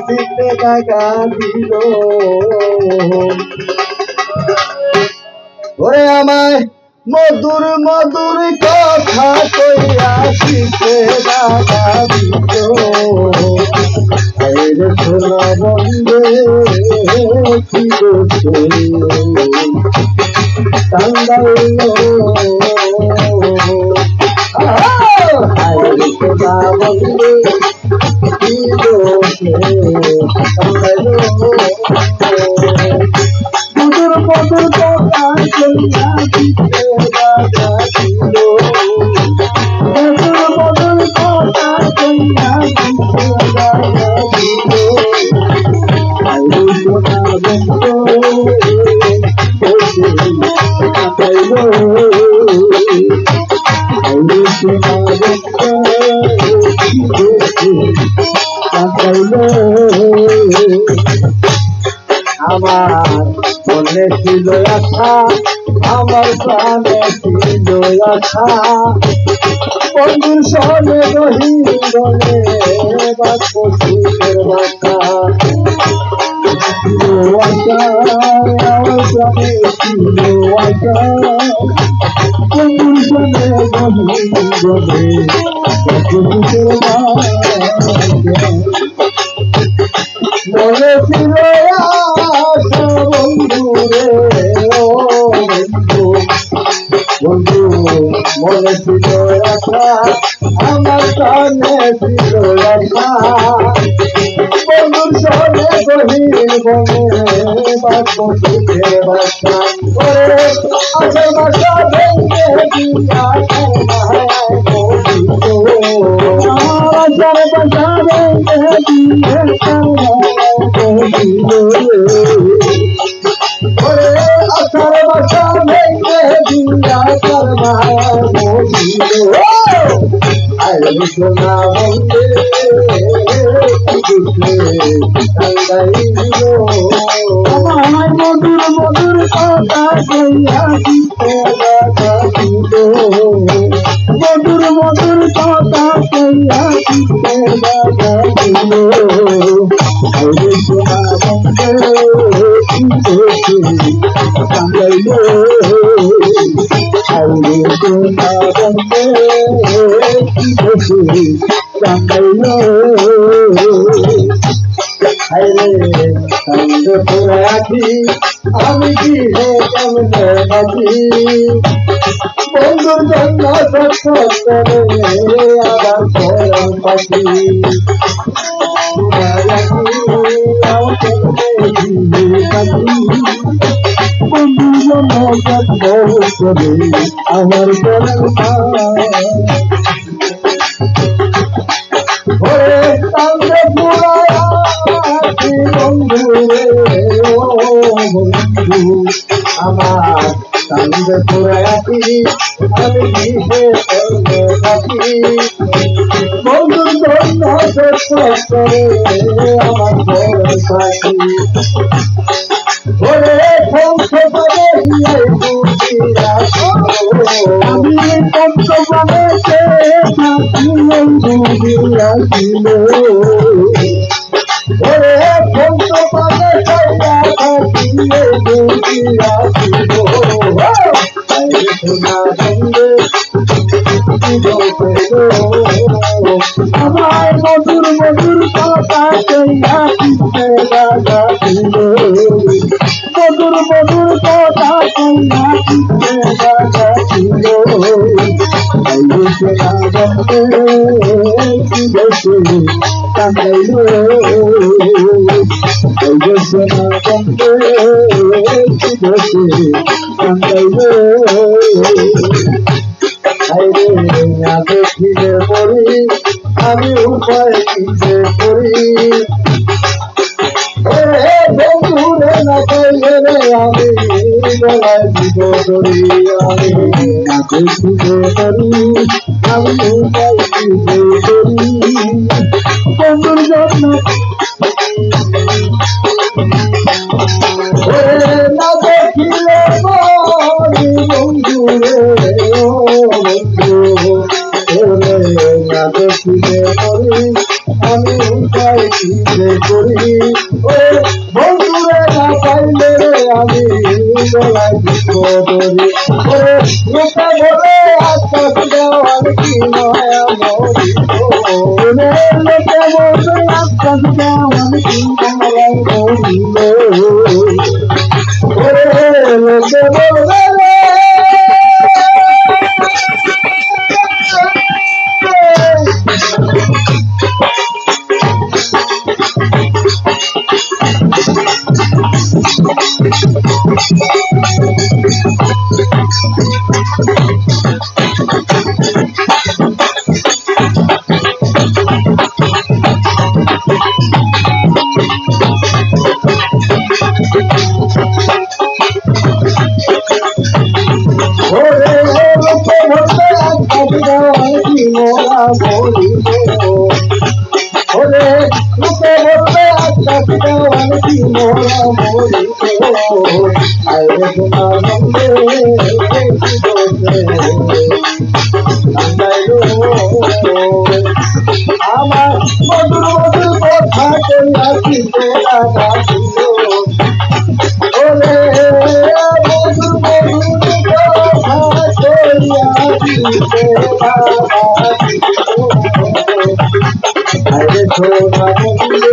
শীতে দেখা দিল ওরে আমায় মধুর মধুর কথা কইয়া শীতে দেখা দিল আরে সোনা বন্ধে কি বসে কান্দাইলো আরে সোনা বন্ধে কি বসে কান্দাইলো মধুর মধুর কথা কইয়া শীতে দেখা দিল মধুর মধুর কথা কইয়া শীতে দেখা আমার মনে ছিল আশা আমার প্রাণে ছিল আশা বন্ধুর সনে রহিলে বাক্য সুখের বাসা আশা আমার প্রাণে ছিল আশা বন্ধুর সনে রহিলে বাক্য সুখের বাসা মনে ছিল আশা বন্ধু রে ও বন্ধু বন্ধু মনে ছিল আশা আমার প্রাণে ছিল আশা বন্ধুর সনে গহীন বনে বাক্য সুখের বাসা ওরে আশার বাসা ভেঙে দিয়া আশার বাসা ভেঙে দিয়া ওরে আশার বাসা ভেঙে দিয়া করবার মজিল আরে সোনা বন্ধে কান্দাইল আমার মধুর মধুর কথা কইয়া শীতে দেখা দিল মধুর মধুর কথা কইয়া শীতে দেখা দিল আরে সোনা বন্ধে কান্দাইল আরে সোনা বন্ধে কান্দাইল আরে তোরা আছি আমি কি হে কেমনে বাঁচি বন্ধুর জন্য করে আবার পরাণ পাখি বন্ধুর জন্য করে আমার পরাণ ওরে কান্দে পুরায়া বন্ধু রে ও বন্ধু আমার কান্দে পুরায়াছি আমি কিসে করবে বাকি বন্ধুর জন্য করে আমার পরাণ পাখি ওরে পঞ্চপানে আমি পঞ্চপানে ছিল ওরে পঞ্চপানে থাকিলে বুঝিয়াছিল সোনা বন্ধে আমার মধুর মধুর কথা কইয়া শীতে দেখা দিল মধুর মধুর কথা কইয়া শীতে দেখা দিল সোনা বন্ধে কান্দাইল সোনা বন্ধে কান্দাইল দেখিলে মরি আমি উপায় কিসে করি বন্ধুরে না পাইলে আমি গলায় দিব ধরি আমি দেখিলে মরি আমি উপায় কিসে করি বন্ধুর জন্য না দেখিলে মরি বন্ধুরে ও বন্ধু না দেখিলে মরি আমি উপায় কি যে করি ও বন্ধুরে না পাইলে আমি গলায় দিব ধরি ওরে লোকে বলে আকাশ দেওয়ার কি মায়া মরি লোকে বলে আকাশ দেওয়ার কি মায়া মরিল ওরে লোকে বলে মোরা মরিব ওরে লোকে বলবে আকাশ দেওয়ার কি মোরা মরিব আরে তোমার মনে আমার মধুর মধুর কথা কইয়াছি তোরা ডাকিল ওরে মধুর মধুর কথা কইয়াছি তোরা আরে তোরা বলে